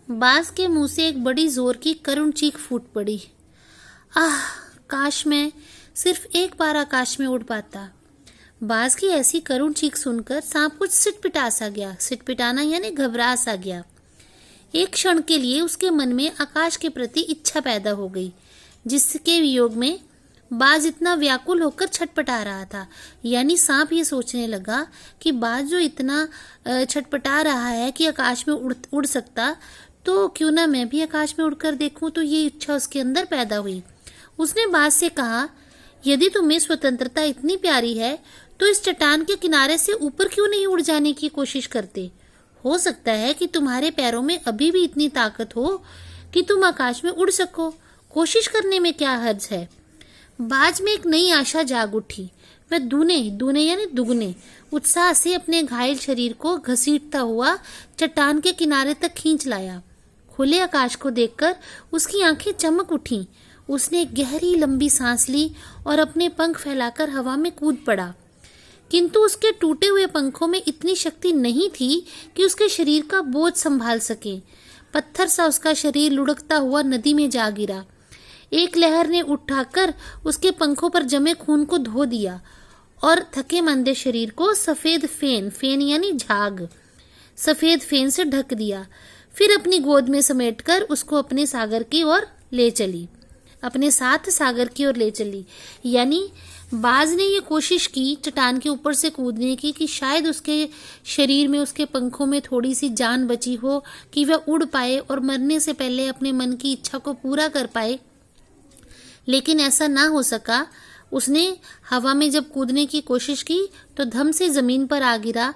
बाज के मुंह से एक बड़ी जोर की करुण चीख फूट पड़ी। आह, काश मैं सिर्फ एक बार आकाश में उड़ पाता। बाज की ऐसी करुण चीख सुनकर सांप कुछ सिटपिटा सा गया। सिटपिटाना यानी घबरा सा गया। एक क्षण के लिए उसके मन में आकाश के प्रति इच्छा पैदा हो गई, जिसके वियोग में बाज इतना व्याकुल होकर छटपटा रहा था। यानी सांप ये सोचने लगा कि बाज जो इतना छटपटा रहा है कि आकाश में उड़ सकता, तो क्यों ना मैं भी आकाश में उड़कर देखूं। तो ये इच्छा उसके अंदर पैदा हुई। उसने बाज से कहा, यदि तुम्हें स्वतंत्रता इतनी प्यारी है तो इस चट्टान के किनारे से ऊपर क्यों नहीं उड़ जाने की कोशिश करते। हो सकता है कि तुम्हारे पैरों में अभी भी इतनी ताकत हो कि तुम आकाश में उड़ सको। कोशिश करने में क्या हर्ज है। बाज में एक नई आशा जाग उठी। वह दूने यानी दुगने उत्साह से अपने घायल शरीर को घसीटता हुआ चट्टान के किनारे तक खींच लाया। खुले आकाश को देखकर उसकी आंखें चमक उठीं। उसने गहरी लंबी सांस ली और अपने पंख फैलाकर हवा में कूद पड़ा। किंतु उसके टूटे हुए पंखों में इतनी शक्ति नहीं थी कि उसके शरीर का बोझ संभाल सके। पत्थर सा उसका शरीर लुढ़कता हुआ नदी में जा गिरा। एक लहर ने उठाकर उसके पंखों पर जमे खून को धो दिया और थके मंदे शरीर को सफेद फेन यानी झाग सफेद फेन से ढक दिया। फिर अपनी गोद में समेटकर उसको अपने साथ सागर की ओर ले चली। यानी बाज ने ये कोशिश की चट्टान के ऊपर से कूदने की कि शायद उसके शरीर में, उसके पंखों में थोड़ी सी जान बची हो कि वह उड़ पाए और मरने से पहले अपने मन की इच्छा को पूरा कर पाए। लेकिन ऐसा ना हो सका। उसने हवा में जब कूदने की कोशिश की तो धम से जमीन पर आ गिरा,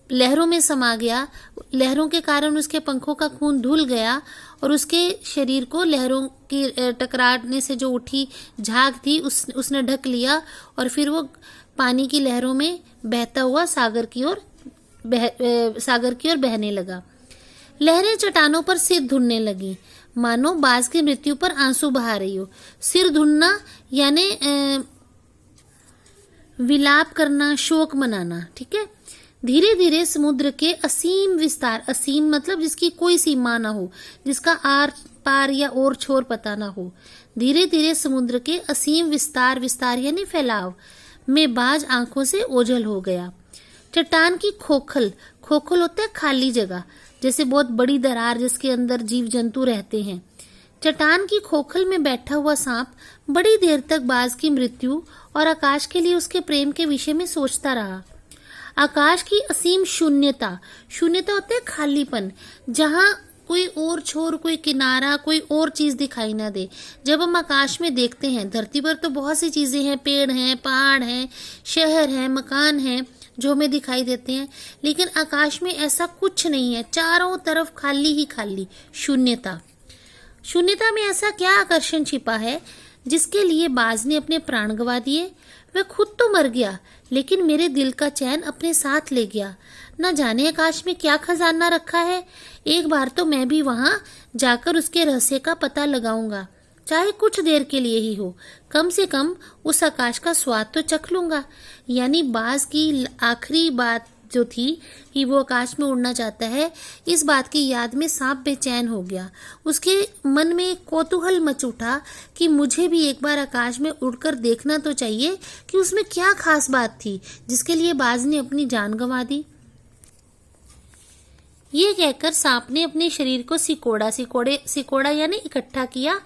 लहरों में समा गया। लहरों के कारण उसके पंखों का खून धुल गया और उसके शरीर को लहरों की टकराने से जो उठी झाग थी उसने ढक लिया। और फिर वो पानी की लहरों में बहता हुआ सागर की ओर बहने लगा। लहरें चट्टानों पर सिर धुनने लगी, मानो बाज की मृत्यु पर आंसू बहा रही हो। सिर धुनना यानी विलाप करना, शोक मनाना। ठीक है। धीरे धीरे समुद्र के असीम विस्तार, असीम मतलब जिसकी कोई सीमा ना हो, जिसका आर पार या और छोर पता ना हो। धीरे धीरे समुद्र के असीम विस्तार यानी फैलाव में बाज आंखों से ओझल हो गया। चट्टान की खोखल होता है खाली जगह, जैसे बहुत बड़ी दरार जिसके अंदर जीव जंतु रहते हैं। चट्टान की खोखल में बैठा हुआ सांप बड़ी देर तक बाज की मृत्यु और आकाश के लिए उसके प्रेम के विषय में सोचता रहा। आकाश की असीम शून्यता होता है खालीपन, जहां कोई और छोर, कोई किनारा, कोई और चीज दिखाई ना दे। जब हम आकाश में देखते हैं, धरती पर तो बहुत सी चीजें हैं, पेड़ हैं, पहाड़ हैं, शहर हैं, मकान हैं जो हमें दिखाई देते हैं, लेकिन आकाश में ऐसा कुछ नहीं है। चारों तरफ खाली ही खाली शून्यता में ऐसा क्या आकर्षण छिपा है जिसके लिए बाज ने अपने प्राण गंवा दिए। वह खुद तो मर गया, लेकिन मेरे दिल का चैन अपने साथ ले गया। न जाने आकाश में क्या खजाना रखा है। एक बार तो मैं भी वहां जाकर उसके रहस्य का पता लगाऊंगा, चाहे कुछ देर के लिए ही हो। कम से कम उस आकाश का स्वाद तो चख लूंगा। यानी बाज की आखिरी बात जो थी कि वो आकाश में उड़ना चाहता है, इस बात की याद में सांप बेचैन हो गया। उसके मन में एक कौतूहल मच उठा कि मुझे भी एक बार आकाश में उड़कर देखना तो चाहिए कि उसमें क्या खास बात थी जिसके लिए बाज ने अपनी जान गंवा दी। ये कहकर सांप ने अपने शरीर को सिकोड़ा यानी इकट्ठा किया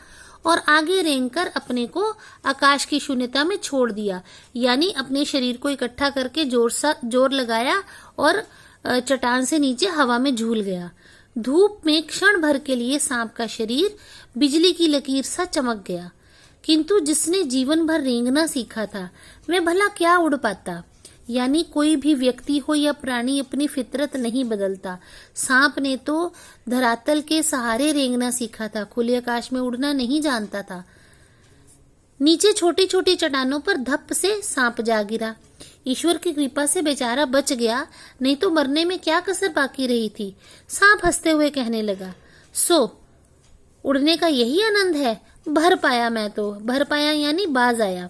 और आगे रेंगकर अपने को आकाश की शून्यता में छोड़ दिया। यानी अपने शरीर को इकट्ठा करके जोर लगाया और चट्टान से नीचे हवा में झूल गया। धूप में क्षण भर के लिए सांप का शरीर बिजली की लकीर सा चमक गया। किंतु जिसने जीवन भर रेंगना सीखा था, वह भला क्या उड़ पाता। यानी कोई भी व्यक्ति हो या प्राणी अपनी फितरत नहीं बदलता। सांप ने तो धरातल के सहारे रेंगना सीखा था, खुले आकाश में उड़ना नहीं जानता था। नीचे छोटी छोटी चट्टानों पर धप से सांप जा गिरा। ईश्वर की कृपा से बेचारा बच गया, नहीं तो मरने में क्या कसर बाकी रही थी। सांप हंसते हुए कहने लगा, सो उड़ने का यही आनंद है। भर पाया यानी बाज आया।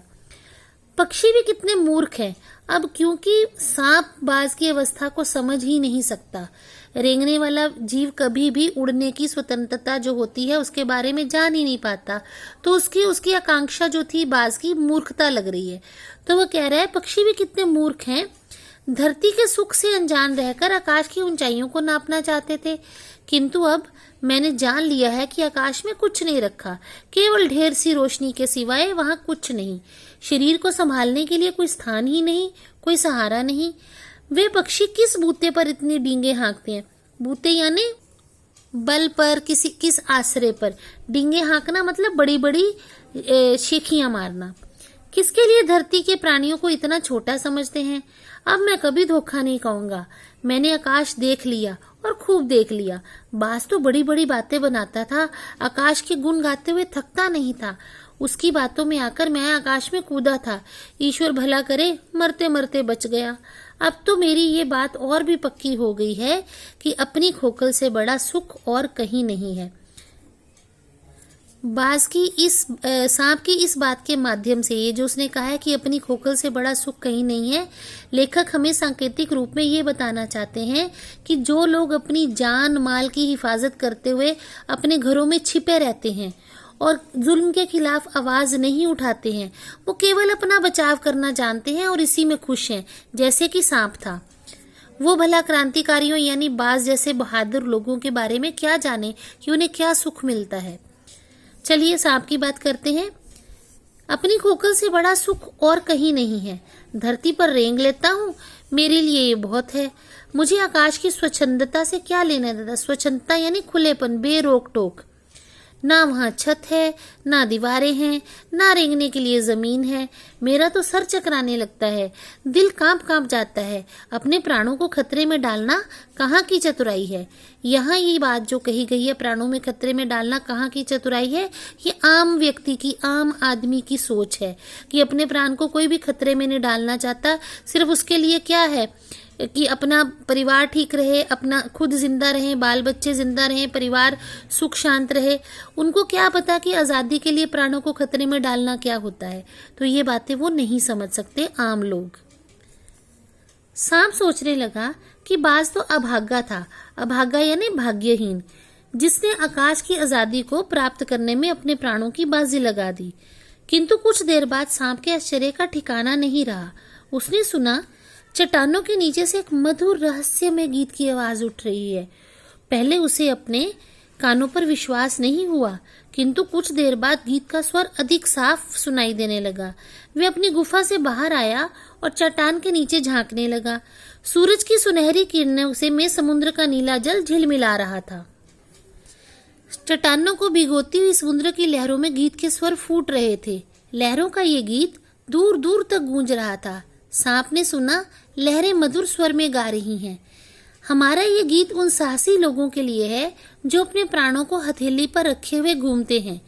पक्षी भी कितने मूर्ख हैं। अब क्योंकि सांप बाज की अवस्था को समझ ही नहीं सकता, रेंगने वाला जीव कभी भी उड़ने की स्वतंत्रता जो होती है उसके बारे में जान ही नहीं पाता। तो उसकी आकांक्षा जो थी बाज की, मूर्खता लग रही है। तो वो कह रहा है पक्षी भी कितने मूर्ख हैं, धरती के सुख से अनजान रहकर आकाश की ऊंचाइयों को नापना चाहते थे, किंतु अब मैंने जान लिया है कि आकाश में कुछ नहीं रखा, केवल ढेर सी रोशनी के सिवाय वहां कुछ नहीं। शरीर को संभालने के लिए कोई स्थान ही नहीं, कोई सहारा नहीं। वे पक्षी किस बूते पर इतनी डींगे हाँकते हैं? बूते यानी बल पर, किस आश्रय पर। डींगे हाँकना मतलब बड़ी बड़ी शेखियां मारना। किसके लिए धरती के प्राणियों को इतना छोटा समझते हैं? अब मैं कभी धोखा नहीं कहूंगा। मैंने आकाश देख लिया और खूब देख लिया। बाज तो बड़ी बड़ी बातें बनाता था, आकाश के गुण गाते हुए थकता नहीं था। उसकी बातों में आकर मैं आकाश में कूदा था। ईश्वर भला करे, मरते मरते बच गया। अब तो मेरी ये बात और भी पक्की हो गई है कि अपनी खोखल से बड़ा सुख और कहीं नहीं है। सांप की इस बात के माध्यम से, ये जो उसने कहा है कि अपनी खोखल से बड़ा सुख कहीं नहीं है, लेखक हमें सांकेतिक रूप में ये बताना चाहते हैं कि जो लोग अपनी जान माल की हिफाजत करते हुए अपने घरों में छिपे रहते हैं और जुल्म के खिलाफ आवाज नहीं उठाते हैं, वो केवल अपना बचाव करना जानते हैं और इसी में खुश हैं, जैसे कि सांप था। वो भला क्रांतिकारियों यानी बाज जैसे बहादुर लोगों के बारे में क्या जाने कि उन्हें क्या सुख मिलता है। चलिए सांप की बात करते हैं। अपनी खोखल से बड़ा सुख और कहीं नहीं है। धरती पर रेंग लेता हूँ, मेरे लिए ये बहुत है। मुझे आकाश की स्वच्छंदता से क्या लेना देना। स्वच्छंदता यानी खुलेपन, बेरोक टोक। ना वहाँ छत है, ना दीवारें हैं, ना रेंगने के लिए जमीन है। मेरा तो सर चकराने लगता है, दिल कांप कांप जाता है। अपने प्राणों को खतरे में डालना कहाँ की चतुराई है? यहाँ ये बात जो कही गई है, प्राणों में खतरे में डालना कहाँ की चतुराई है? ये आम व्यक्ति की, आम आदमी की सोच है कि अपने प्राण को कोई भी खतरे में नहीं डालना चाहता। सिर्फ उसके लिए क्या है कि अपना परिवार ठीक रहे, अपना खुद जिंदा रहे, बाल बच्चे जिंदा रहे, परिवार सुख शांत रहे। उनको क्या पता कि आज़ादी के लिए प्राणों को खतरे में डालना क्या होता है। तो ये बातें वो नहीं समझ सकते, आम लोग। सांप सोचने लगा कि बाज तो अभागा था। अभागा यानी भाग्यहीन, जिसने आकाश की आज़ादी को प्राप्त करने में अपने प्राणों की बाजी लगा दी। किंतु कुछ देर बाद सांप के आश्चर्य का ठिकाना नहीं रहा। उसने सुना चट्टानों के नीचे से एक मधुर रहस्यमय गीत की आवाज उठ रही है। पहले उसे अपने कानों पर विश्वास नहीं हुआ, किंतु कुछ देर बाद गीत का स्वर अधिक साफ सुनाई देने लगा। वह अपनी गुफा से बाहर आया और चट्टान के नीचे झांकने लगा। सूरज की सुनहरी किरणों से में समुद्र का नीला जल झिलमिला रहा था। चट्टानों को भिगोती हुई समुद्र की लहरों में गीत के स्वर फूट रहे थे। लहरों का ये गीत दूर दूर तक गूंज रहा था। सांप ने सुना लहरें मधुर स्वर में गा रही हैं। हमारा ये गीत उन साहसी लोगों के लिए है जो अपने प्राणों को हथेली पर रखे हुए घूमते हैं।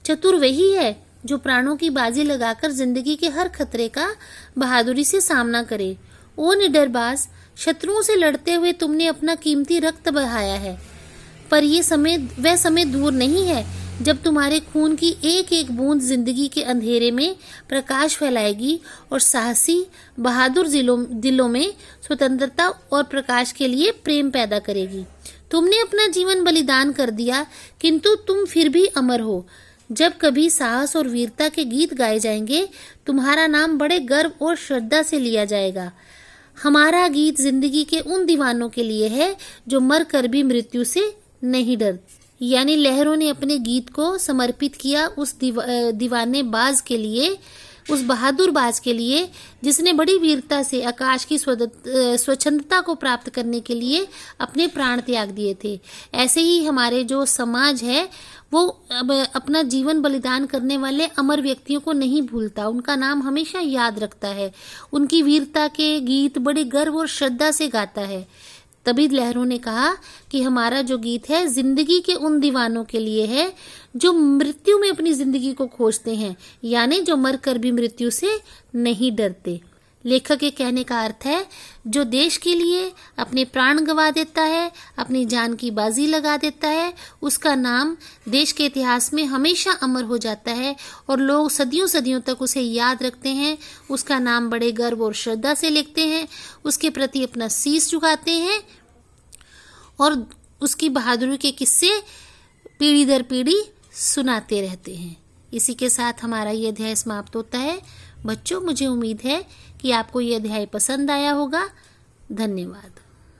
चतुर वही है जो प्राणों की बाजी लगाकर जिंदगी के हर खतरे का बहादुरी से सामना करे। ओ निडरबाज, शत्रुओं से लड़ते हुए तुमने अपना कीमती रक्त बहाया है, पर वह समय दूर नहीं है जब तुम्हारे खून की एक एक बूंद जिंदगी के अंधेरे में प्रकाश फैलाएगी और साहसी बहादुर दिलों में स्वतंत्रता और प्रकाश के लिए प्रेम पैदा करेगी। तुमने अपना जीवन बलिदान कर दिया, किंतु तुम फिर भी अमर हो। जब कभी साहस और वीरता के गीत गाए जाएंगे, तुम्हारा नाम बड़े गर्व और श्रद्धा से लिया जाएगा। हमारा गीत जिंदगी के उन दीवानों के लिए है जो मर कर भी मृत्यु से नहीं डरते। यानी लहरों ने अपने गीत को समर्पित किया उस दीवाने बाज के लिए, उस बहादुर बाज के लिए जिसने बड़ी वीरता से आकाश की स्वच्छंदता को प्राप्त करने के लिए अपने प्राण त्याग दिए थे। ऐसे ही हमारे जो समाज है वो अपना जीवन बलिदान करने वाले अमर व्यक्तियों को नहीं भूलता, उनका नाम हमेशा याद रखता है, उनकी वीरता के गीत बड़े गर्व और श्रद्धा से गाता है। तभी लहरों ने कहा कि हमारा जो गीत है जिंदगी के उन दीवानों के लिए है जो मृत्यु में अपनी जिंदगी को खोजते हैं, यानी जो मरकर भी मृत्यु से नहीं डरते। लेखक के कहने का अर्थ है जो देश के लिए अपने प्राण गंवा देता है, अपनी जान की बाजी लगा देता है, उसका नाम देश के इतिहास में हमेशा अमर हो जाता है और लोग सदियों सदियों तक उसे याद रखते हैं, उसका नाम बड़े गर्व और श्रद्धा से लिखते हैं, उसके प्रति अपना शीश झुकाते हैं और उसकी बहादुरी के किस्से पीढ़ी दर पीढ़ी सुनाते रहते हैं। इसी के साथ हमारा ये अध्याय समाप्त होता है। बच्चों, मुझे उम्मीद है कि आपको ये अध्याय पसंद आया होगा। धन्यवाद।